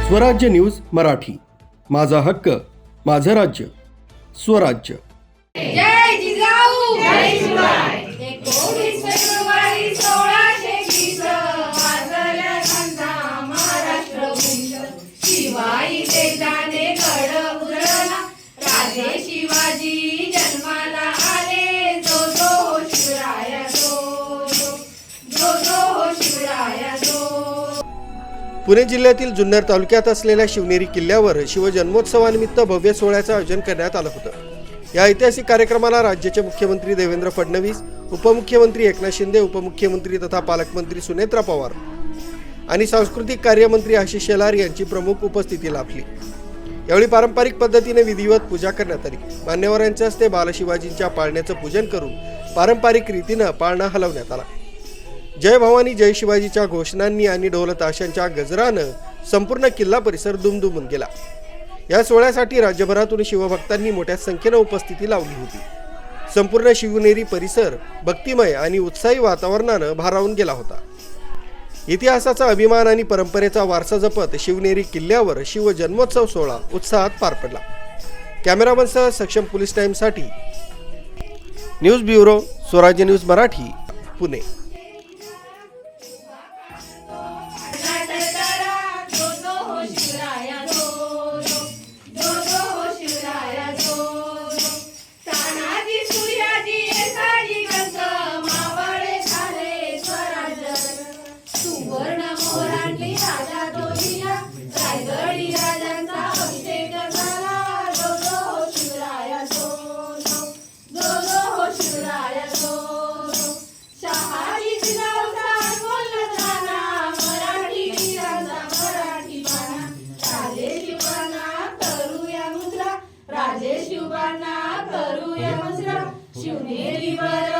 स्वराज्य न्यूज मराठी, माझा हक्क, माझं राज्य, स्वराज्य। जय जिजाऊ जय शिवराय। 19 फेब्रुवारी 1620 वाजल्या घंटा महाराष्ट्र भूषण। शिवाई तेजाने गड उजळला, राजे शिवाजी जन्माला आले। जो जो शिवराया जो जो शिवराया जो। पुणे जिल्ह्यातील जुन्नर तालुक्यात असलेल्या शिवनेरी किल्ल्यावर शिवजन्मोत्सवानिमित्त भव्य सोहळ्याचं आयोजन करण्यात आलं होतं। या ऐतिहासिक कार्यक्रमाला राज्याचे मुख्यमंत्री देवेंद्र फडणवीस, उपमुख्यमंत्री एकनाथ शिंदे, उपमुख्यमंत्री तथा पालकमंत्री सुनेत्रा पवार आणि सांस्कृतिक कार्यमंत्री आशिष शेलार यांची प्रमुख उपस्थिती लाभली। यावेळी पारंपरिक पद्धतीने विधिवत पूजा करण्यात आली। मान्यवरांच्या हस्ते बालशिवाजींच्या पाळण्याचं पूजन करून पारंपरिक रीतीनं पाळणा हलवण्यात आला। जय भवानी जय शिवाजीच्या घोषणांनी आणि ढोल ताशांच्या गजरानं संपूर्ण किल्ला परिसर दुमदुमून गेला। या सोहळ्यासाठी राज्यभरातून शिवभक्तांनी मोठ्या संख्येने उपस्थिती लावली होती। संपूर्ण शिवनेरी परिसर भक्तिमय आणि उत्साही वातावरणानं भारावून गेला होता। इतिहासाचा अभिमान आणि परंपरेचा वारसा जपत शिवनेरी किल्ल्यावर शिवजन्मोत्सव सोहळा उत्साहात पार पडला। कॅमेरामनसह सक्षम पोलीस टाइम्ससाठी न्यूज ब्युरो, स्वराज्य न्यूज मराठी, पुणे। राजे शिवबांना करूया मुजरा, शिवनेरीवर